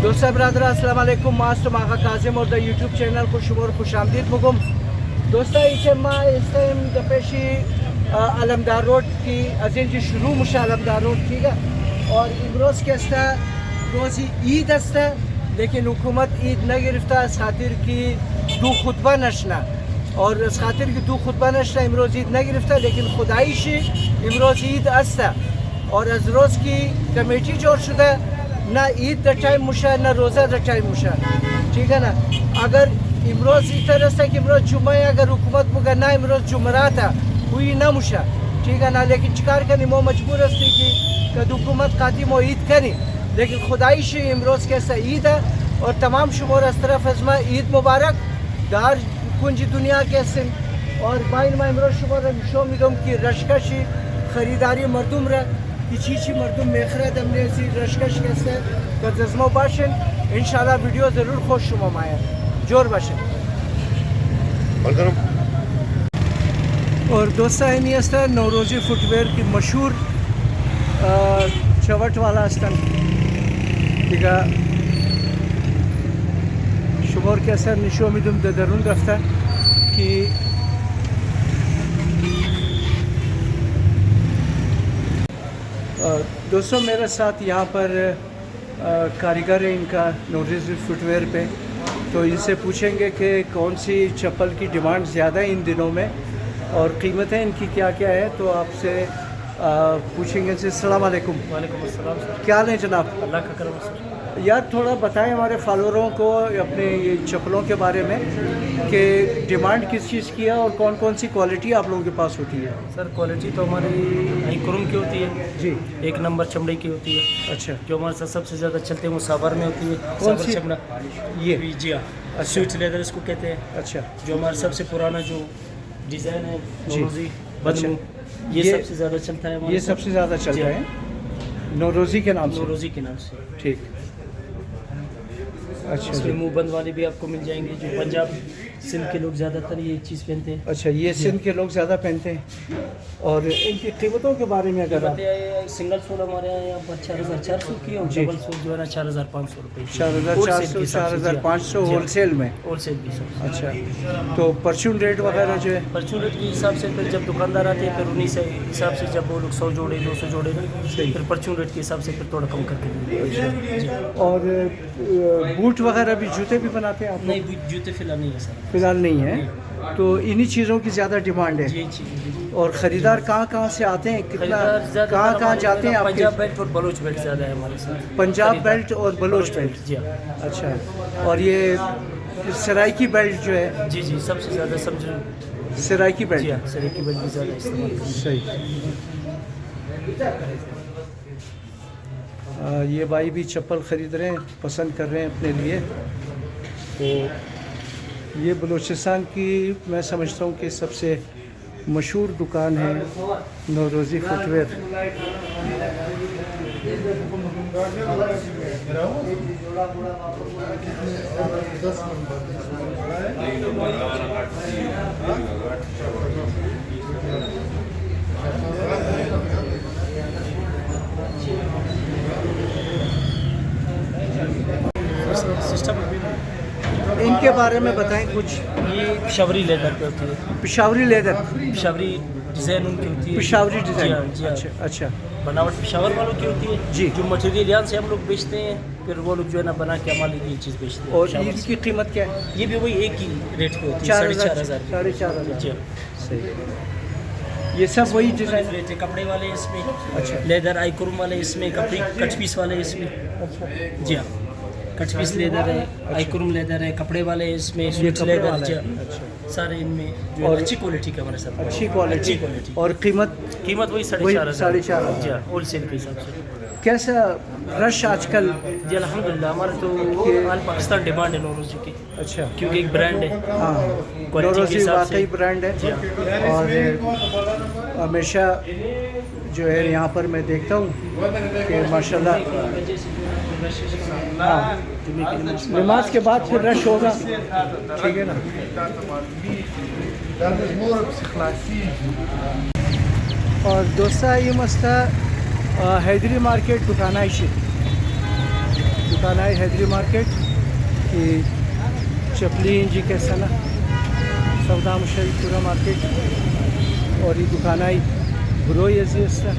दोस्तों ब्रदर अस्सलाम वालेकुम मास्टर मागा काजिम और द यूट्यूब चैनल को शुभ और खुश आमदीद मुकुम दोस्तों इसे मा इस टाइम दपेशी अलमदार रोड की अजिन जी शुरू मुशा अलमदार रोड ठीक है और इमरोज़ के अस्ता रोज़ी ईद अस्ता लेकिन हुकूमत ईद न गिरफ्ता इस खातिर की दो खुतबा नशना और इस खातिर की दो खुतबा नशना इमरोज़ ईद न गिरफ्ता लेकिन खुदाइशी इमरोज़ ईद अस्ता और अज रोज़ की कमेटी जोड़ शुदा ना ईद द टाइम मुशा ना रोज़ा द टाइम मुशा ठीक है ना अगर इमरोज़ इस तरह से कि इमरोज़ जुम्मा अगर हुकूमत मुगा ना इमरोज़ जुमरात हुई ना मुशा ठीक है ना लेकिन शिकार करनी मो मजबूर हस्ती की कद हुकूमत खाती मो ईद करी लेकिन खुदाई से इमरोज़ कैसा ईद है और तमाम शुमोर अस तरफ अजमा ईद मुबारक दार कुंज दुनिया के सिम और बाइन मा इमरोज़ शुमोर शोमिदम की रशकशी ख़रीदारी मरदूम रह किसी मरदूम मेखरा दमने सी रशकश कैसे जज्मो बाशन इंशाल्लाह वीडियो ज़रूर खुश शुमा माया जोर बाशन और दोस्ता है नहीं अस्ता नौरोज़ी फुटवेयर की मशहूर चवट वाला अस्तन ठीक है शुमोर के असर निशो मिदुम दरुन रफ्ता कि दोस्तों मेरे साथ यहाँ पर कारीगर है इनका नौरोज़ी फुटवेयर पे तो इनसे पूछेंगे कि कौन सी चप्पल की डिमांड ज़्यादा है इन दिनों में और कीमतें इनकी क्या क्या है तो आपसे पूछेंगे इनसे। अस्सलाम वालेकुम। वालेकुम अस्सलाम सर। क्या हाल है जनाब? अल्लाह का करम सर। यार थोड़ा बताएं हमारे फॉलोअरों को अपने ये चप्पलों के बारे में कि डिमांड किस चीज़ की है और कौन कौन सी क्वालिटी आप लोगों के पास होती है। सर क्वालिटी तो हमारी आईक्रोम की होती है जी, एक नंबर चमड़े की होती है। अच्छा, जो हमारे साथ सबसे ज़्यादा चलते हैं वो साबर में होती है। कौन सी? चमड़ा ये जी हाँ, स्वीट लेदर इसको कहते हैं। अच्छा, जो हमारा सबसे पुराना जो डिज़ाइन है नौरोज़ी अच्छा, ये सबसे ज़्यादा चलता है। ये सबसे ज़्यादा चल रहा है नौरोज़ी के नाम से। नौरोज़ी के नाम से ठीक, अच्छा इसमें जी। मुँह बंद वाले भी आपको मिल जाएंगे। जो पंजाब सिंध के लोग ज़्यादातर ये चीज़ पहनते हैं। अच्छा, ये सिंध के लोग ज़्यादा पहनते हैं और इनकी कीमतों के बारे में अगर आप सिंगल सोल हमारे यहाँ पर 4,400 की और डबल सोल जो है ना 4,500 रुपये 4,400 4,500 होलसेल में। होलसेल भी सब। अच्छा, तो परचून रेट वगैरह जो है परचून रेट के हिसाब से फिर जब दुकानदार आते हैं फिर उन्हीं से हिसाब से जब वो लोग 100 जोड़े 200 जोड़े ना फिर परचून रेट के हिसाब से फिर थोड़ा कम करके देंगे। और बूट वगैरह भी जूते भी बनाते हैं आप? नहीं, जूते फिलहाल नहीं है सर। फिलहाल नहीं है, तो इन्हीं चीज़ों की ज़्यादा डिमांड है। और ख़रीदार कहाँ से आते हैं, कितना कहाँ जाते हैं? पंजाब बेल्ट और बलोच बेल्ट ज़्यादा है हमारे साथ। पंजाब बेल्ट और बलोच बेल्ट, जी हाँ। अच्छा, और ये सराइकी बेल्ट जो है? जी जी, सबसे ज़्यादा समझो सराइकी बेल्ट। जी हाँ, सराइकी बेल्ट भी ज़्यादा इस्तेमाल सही। ये भाई भी चप्पल ख़रीद रहे हैं, पसंद कर रहे हैं अपने लिए। तो ये बलूचिस्तान की मैं समझता हूँ कि सबसे मशहूर दुकान है नौरोज़ी फुटवेयर। सिस्टम इनके बारे में बताएं कुछ। ये पिशावरी लेदर पे होती है। पिशावरी लेदर, पिशावरी डिज़ाइन उनकी होती है। पिशावरी डिज़ाइन, जी हाँ, जी हाँ। अच्छा अच्छा, बनावट पिशावर वालों की होती है जी। जो मटेरियल यहाँ से हम लोग बेचते हैं फिर वो लोग जो है ना बना के हमारे लिए ये चीज़ बेचते हैं। और पिशावर इनकी कीमत क्या है? से। ये भी वही एक ही रेट पे होती है, 4,500 4,500। जी 4,500। हाँ। सही, ये सब वही डिज़ाइन। रेट है कपड़े वाले इसमें, अच्छा, लेदर आईक्रोम वाले इसमें, कपड़ी कट पीस वाले इसमें। जी हाँ, कट पीस लेदर है, आईक्रोम लेदर है, कपड़े वाले इसमें, स्विच कपड़े लेदर। वाला जी है, हाँ। अच्छा। सारे इनमें जो और है अच्छी क्वालिटी का हमारे साथ। अच्छी क्वालिटी और कीमत कीमत वही 4,500। 4,500। जी हाँ, होलसेल के हिसाब से। कैसा रश आजकल? जी अल्हम्दुलिल्लाह, हमारे तो ऑल पाकिस्तान डिमांड है नौरोज़ी की। अच्छा, क्योंकि एक ब्रांड है। हाँ, क्वालिटी के नौरोज़ी हिसाब से। वाकई ब्रांड जी है हाँ। और हमेशा जो है यहाँ पर मैं देखता हूँ कि माशाल्लाह हाँ, नमाज के बाद फिर रश होगा, ठीक है ना। और दोस्ता ये मस्ता हैदरी मार्केट दुकान दुकान है हैदरी मार्केट की चपली इंजी के सना सौदा मुशल पूरा मार्केट और ये दुकान आई ब्रो यजीस्ता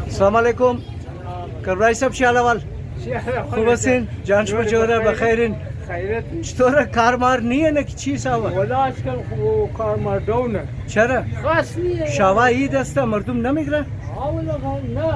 अस्सलामुअलैकुम करवाई सब शालावाल खुबसिन जानश मजोरा बखैरिन चतोरा कारमार नहीं है ना कि चीज आवा वला आजकल वो कारमार डाउन है चरा खास नहीं है शावा ईद अस्ता मर्दुम न मिगरा हाँ वला ना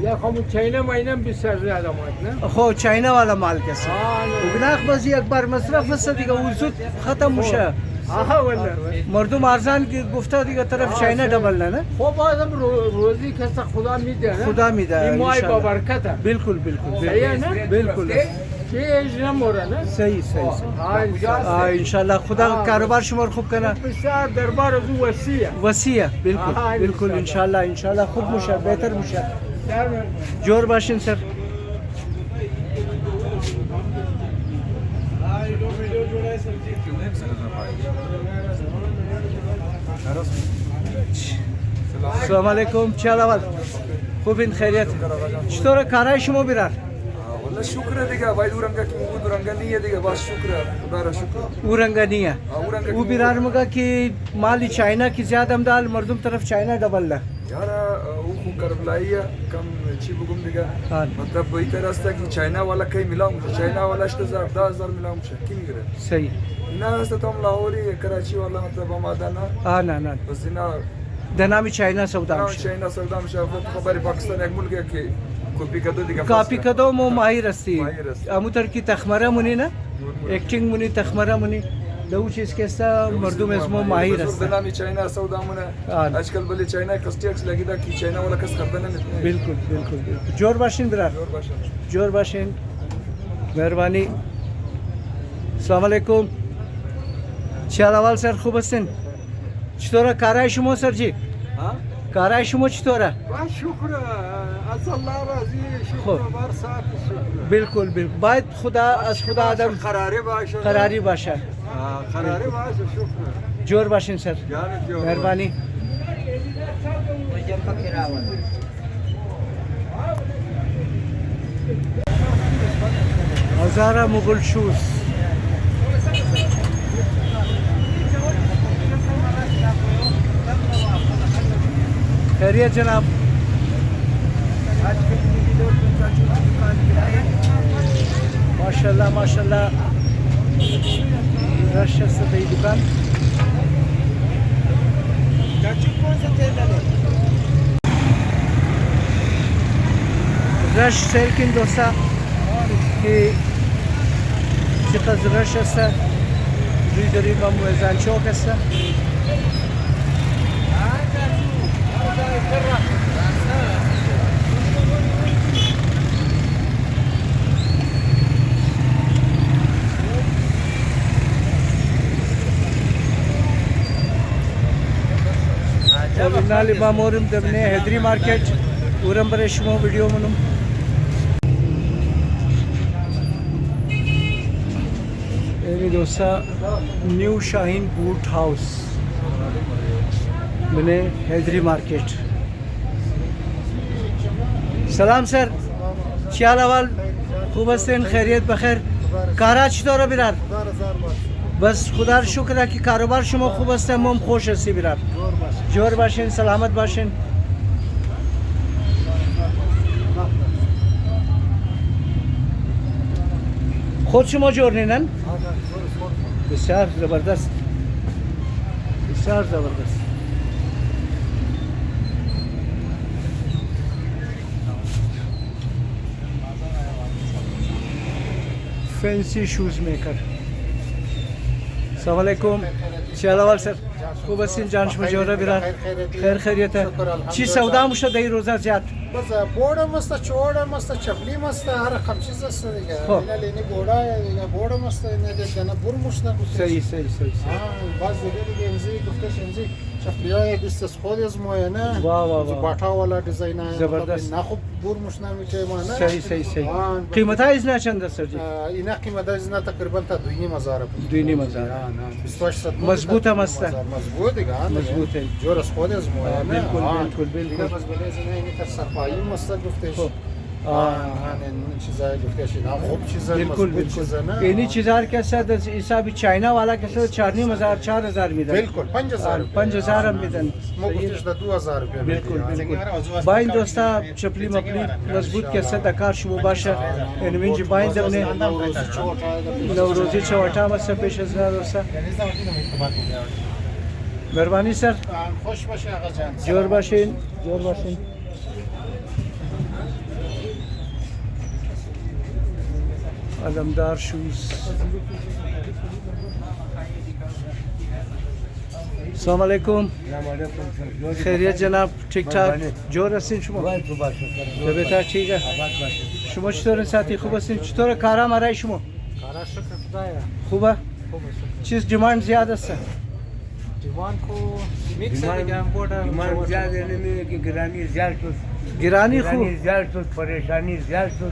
या हम चाइना महीना में भी सर ज्यादा मत ना खो चाइना वाला माल कैसे हाँ उगनाख बजी अकबर मसरफ सदी का उजुत खत्म मुशा हाँ वला मर्दुम आरजान की गुफ्तगी की तरफ चाइना डबल ना वो बात हम रोजी कैसा खुदा मिद है खुदा मिदा है, माई इंशाल्लाह। बरकत है बिल्कुल बिल्कुल सही है ना बिल्कुल ये एजनम हो रहा है ना सही सही सही हाँ इंशाल्लाह इंशाल्लाह खुदा कारोबार शुमार खूब करना बिसार दरबार अजू वसी है वसिया बिल्कुल हाँ, बिल्कुल इंशाल्लाह इंशाल्लाह खूब मुशा बेहतर मुशा यार मैं- जोर बाशिन सर अस्सलाम वालेकुम चालावाल खूब इन खैरियत चतोरा काराय शुमो बिरार والله شكرا ديك باي دورنگا کی وہ دورنگا نہیں ہے دیگه بس شکر خدا را شکر उरंगनिया اورنگا वो बिरार मगा कि माली चाइना की ज्यादा अमदाल मर्दुम तरफ चाइना डबल ला यार वो खो करबलाई कम چی بگم دیگه हाँ मतलब वही तरह से कि चाइना वाला कहीं मिला मुझे चाइना वाला 8000 10000 मिला मुझे की नहीं करे सही ना हस्ते तो हम लाहौरी कराची वाला मतलब हम आदाना हाँ ना ना बस ना दनामी चाइना सौदा ना चाइना सौदा मुझे खबर पाकिस्तान एक मुल्क है कि कॉपी कर दो दिखा कापी कदो मो माहिर अस्ती माहिर अस्ती। अमुतर की तखमरा मुनी ना एक्टिंग मुनी तखमरा मुनी लव चीज के सा मर्दुम इसमो माहिर अस्ता दनामी चाइना सौदा मुने हाँ। आजकल बोले चाइना कस्टियक्स लगी था कि चाइना वाला कस खरीदना नहीं बिल्कुल बिल्कुल बिल्कुल जोर बाशिन बिरार और भाषा जोर बाशिन मेहरबानी अस्सलाम वालेकुम शालावाल सर खूब हसन चतोरा काराय शुमो सर जी हाँ काराय शुमो चतोरा बस शुक्र अल्लाह राजी خب. शुक्र बरसात शुक्र बिल्कुल बिल्कुल बात खुदा अस खुदा आदम खरारे बाश करारी बाशा खरारे बाश शुक्र जोर बाशिन सर जान जो मेहरबानी हजारा मुगल शूज खैरियत जनाब माशाल्लाह माशाल्लाह रश से बड़ी दुकान रश सेलकिन दोस्ता की चिकन रश है दुई दरीबा मुएजान चौक है Naali Mamorum Devne Hedri Market Uram Bareshmo video manum Eri dosa New Shaheen Boot House Mene Hedri Market Salam sir Chialawal Khubastin Khairiyat Bakhair Karach Dora Birar बस खुदा शुक्र है कि कारोबार शुमा खूब है मोम खुश है बिरार जोर बाशिन सलामत बाशिन खुद शुमा जोर नहीं बिसार जबरदस्त बिसार जबरदस्त फैंसी शूज मेकर अस्सलामुअलैकुम शालावाल सर खूब हसीन जानश मजोरा बिरार खैर खैरियत है ची सौदा मुशा दही रोजा ज्यादा बस बोर्ड मस्त चोड़ मस्त चपली मस्त हर कम चीज असते हो. का लेने बोर्डा या बोर्ड मस्त ने जना बुर मुश्ना कुछ सही सही सही सही हां बस देखिए इंजी कुछ इंजी چپلی های 20 از خود از ماینه واو، واو، واو. باتا والا دیزاین های زبردست. نه خوب بور مشنمی که مانه صحیح صحیح صحیح. قیمت های از نه چند است سر جی؟ اینا قیمت از نه تقریبا تا 2,500 بود. 2,500. 2800 مضبوط هم است. مضبوط دیگه مضبوطه. جور از خود از ماینه بالکل بالکل دیگه بالکل. بس بلیز نه این تا سرپایی مست گفتش خب. این چیزای گفتش اینا خوب چیزا بالکل مضبوط چیزا بالکل. نه اینی چیزا که صد از حساب چاینا والا که صد 4,500 4,000 میدن. بالکل 5000 5,000 هم میدن. ما گفتش دا 2000 روپیه بالکل بالکل. با این دوستا چپلی مپلی مضبوط که صد کار شما باشه. این منج باید دونه نوروزی چوارتا مست پیش از نه دوستا. مهربانی سر. خوش باشه آقا جان جور باشین جور باشین. علمدار شوز. السلام علیکم. خیریت جناب ٹھیک ٹھاک جور هستین شما؟ طبیعت ٹھیک ہے؟ شما چطور ساعتی خوب هستین؟ چطور کارا مرای شما؟ کارا شکر خدایا خوبه؟ چیز دیماند زیاد است؟ دیوان کو میکس دیگه هم بوده من زیاد نمیده که گرانی زیاد شد. گرانی خوب؟ گرانی زیاد شد، پریشانی زیاد شد.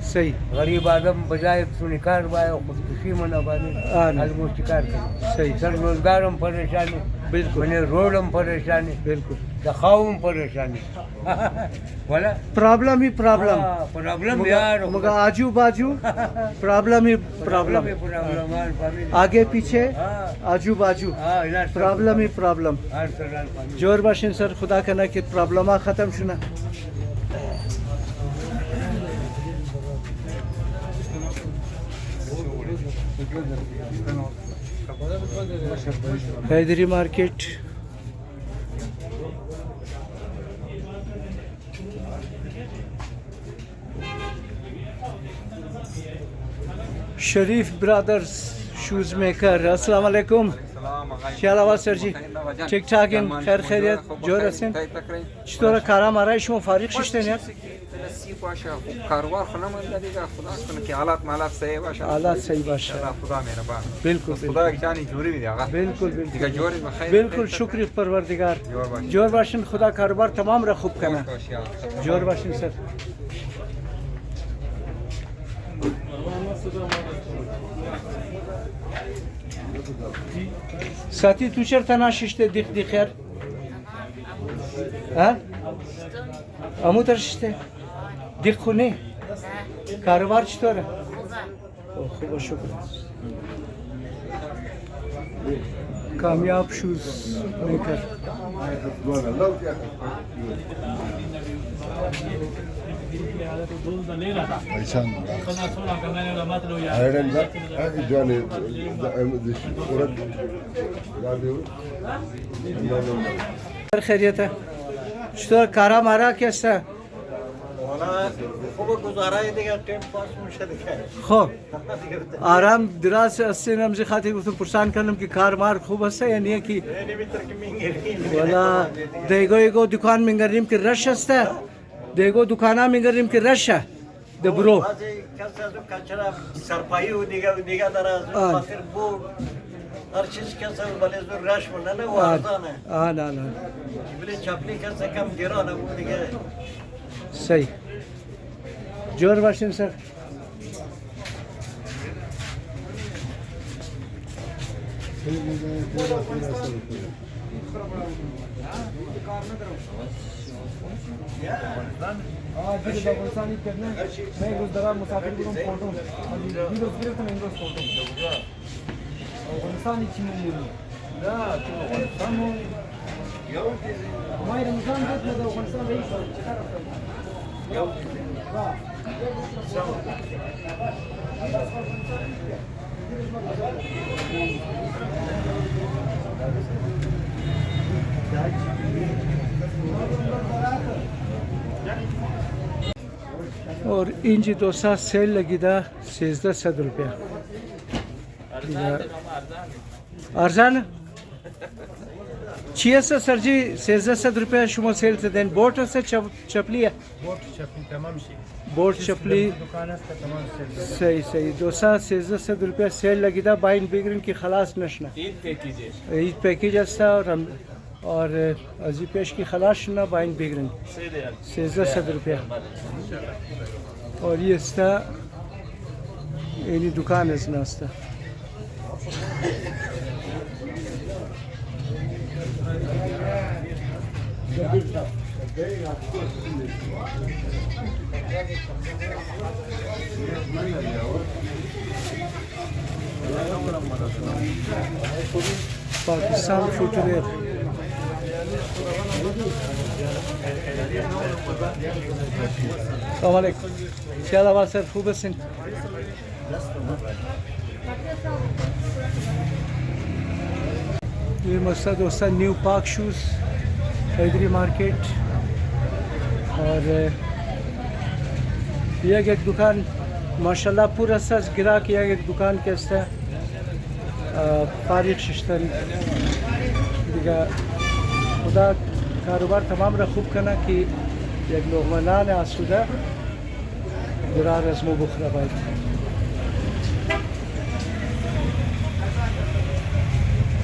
صحیح. غریب آدم بجای سونی کار باید خودکشی منو باید الموشتی کار کنه. صحیح. سر روزگارم پریشانی، بالکل. من روڈم پریشانی، بالکل. دخاوم پریشانی. والا پرابلم ہی پرابلم. پرابلم یار. مگا آجو باجو پرابلم ہی پرابلم. آگے پیچھے آجو باجو پرابلم ہی پرابلم. جور باشین سر خدا کنه که پرابلم ها ختم شونه. حیدری مارکیٹ. شریف برادرز شوز میکر. السلام علیکم. خیال آواز سر جی ٹھیک ٹھاک ہیں؟ خیر خیریت جور هستین؟ چطور کارا مرای شما فارغ ششتین یک؟ سی باشه کاروبار خونه من دیگه خدا کنه که حالات مالات صحیح باشه حالات صحیح باشه. خدا مهربان. بالکل خدا جانی جوری میده آقا. بالکل دیگه بالکل جوری بخیر. بالکل شکر پروردگار. جور باشین خدا کاروبار تمام را خوب کنه. جور باشین سر. ساعتی تو چرا نشسته دیخ دیخر؟ ها؟ امو ترشته؟ دیخ خونه؟ کاروبار چطوره؟ خوبه شکر. کامیاب شوز میکر. خیریته؟ چطور کارا مارا کسته؟ خوب گزارای دیگه تیم پاس میشه دیگه. خب آرام دراز هستین همزی خاطر گفتم پرسان کنم که کار مار خوب است یا نه کی؟ نمیتر که میگیریم. والا دیگو دکان میگردیم که رش است. دیگو دکانا میگردیم که رشه. دبرو. بعضی کسی از اون کچرا سرپایی و دیگه داره از اون خاطر بو هر چیز کسی ولی از اون رش منه و ارزانه. نه. ولی چپلی کسی کم گرانه و دیگه. صحیح. جور باشین سر. और इंची डोसा सेल लगी था 1300 रुपया. ارزان چی است سر جی 1300 रुपया شما سیل دادن؟ بورت است چپلیه؟ بوٹ چپلی تمام شي بورت چپلی دکان است تمام صحیح سیل صحیح. 1300 रुपया सेल लगी था. बाइन बिगड़न की खलास नशना ईद पैकेज است और अजी पेश की खलाश ना बाइन बिगरन 1300 रुपया और ये इसका यानी दुकान है नाश्ता पाकिस्तान फुटवेयर अस्सलामुअलैकुम क्या हाल सर खूब हसन ये मस्ता दोस्ता new park shoes Haidari market और यह एक दुकान माशाल्लाह पूरा सच गिरा किया एक दुकान के फारिग शिश्तन दिगा खुदा कारोबार तमाम रखूब करना कि एक लोग मनान आसुदा बुरा रस्म बुखरा भाई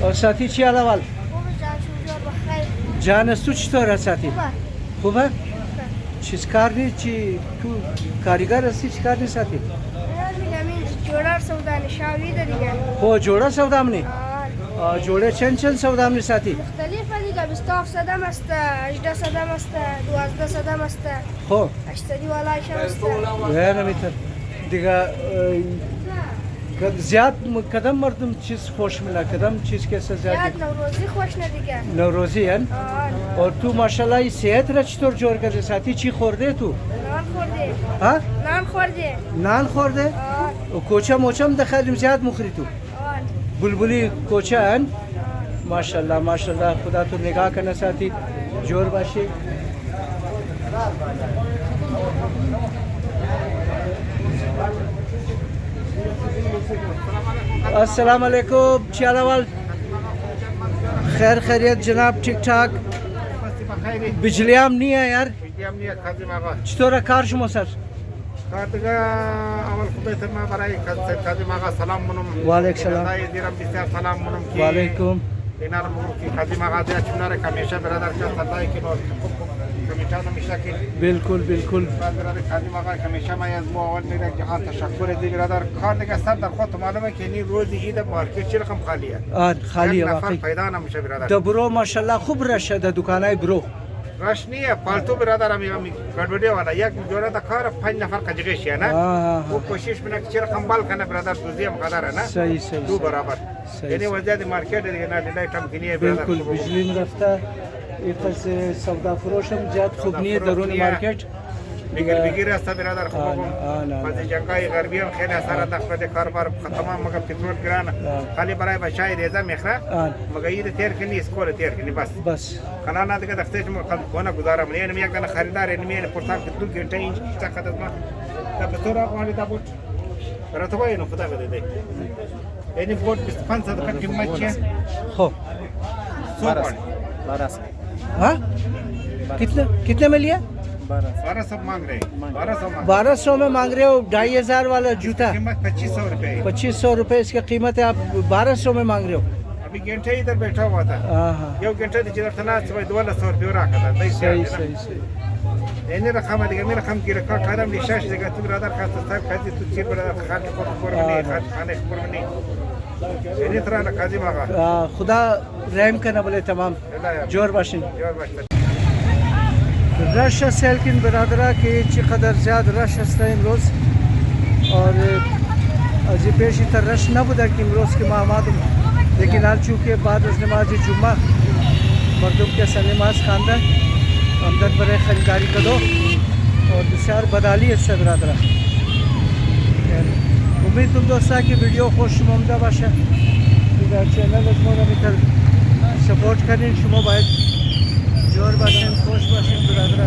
और साथी चियाला वाल जानस तू चतोर साथी खूब है चिस्कारनी ची तू कारीगर असी चिस्कारनी साथी हो जोड़ा सौदामनी जोड़े चंद चंद सौदामनी साथी مختلفة دیگه 27 صدم است 18 صدم است 12 صدم است हो 8 والایش است है ना मित्र दिगा ज़्यादा कदम मर्दम चीज़ خوش मिला कदम चीज़ कैसे یاد ज़्यादा نوروزی خوش نه دیگه नवरोज़ी है और तू माशाल्लाह ये सेहत रच तोर जोर कर साथी ची खोर दे तू نان خورده हाँ نان خورده नान खोर दे कोचा मोचम दखल ज़्यादा मुखरी तू बुलबुली कोचा है माशाल्लाह माशाल्लाह खुदा तो निगाह करना साथी जोर बाशी अस्सलाम वालेकुम चालावाल खैर खैरियत जनाब ठीक ठाक बिजलियाम नहीं है यार चतोरा कार शुमा सर वालेकुम सलाम वालेकुम बिल्कुल बिल्कुल खाली दबरो माशाल्लाह खूब रश है दुकान है ब्रो रश नहीं है फालतू बिरादर हम गड़बड़े वाला एक जोड़ा तो खर 5 नफर का जगह है ना वो कोशिश में चिर कंबाल करना बिरादर दूसरी हम कदर है ना सही सही दो बराबर यानी वजह दी मार्केट है ना डिलाइट हम किनी है बिल्कुल बिजली में रफ्ता एक से सौदा फरोशम जात खूब नहीं है दरूनी मार्केट बिगर बिगर रास्ता बिरादर खूब बस जंगाई गरबियम खेल सारा दखल दे कारोबार खत्म मगर पेट्रोल गिराना खाली बराए बशाई रेजा मेखरा मगर ये तेर के नहीं स्कोर तेर के नहीं बस खनाना दे दखते में कोना गुजारा में ने एक खरीदार ने में पुरसान के 2 घंटे इंच तक खत्म तब तोरा वाली दा बोट रतवा नो खुदा दे दे यानी बोट 500 का कीमत है हो 12 हाँ कितने में लिया 1200 मांग रहे 1200 में मांग रहे हो 2500 वाला जूता कीमत 2500 रुपए 2500 रुपए इसका कीमत है आप 1200 में मांग रहे हो अभी घंटे इधर बैठा हुआ था ये घंटे जिधर था ना सुबह 1200 रुपए रखा था सही सही सही यानी रखा मैं मेरा रकम की रखा खाना निशाश देगा तू रादर खास सब खाती तू चिर बड़ा खाने को नहीं खाने को नहीं यानी तरह ना काजी मागा खुदा रहम करना बोले तमाम जोर बाशिन रश सेल्किन बरादरा के कदर ज़्यादा रश हस्ता इमरोज़ और अजी पेशी तर रश न बुदा कि इमरोज़ के मामादम लेकिन हाल चूँकि बाद नमाज जुम्मा मर्दों के सन नमाज खानदान आमदन पर खरीदारी कर दो और बिसार बदाली है बरादरा उम्मीद तुम दोस्ता की वीडियो खुश ममदा बाशा चैनल मित्र सपोर्ट करें शुमा बायद जोर बाशन खुश बाशन बरादरा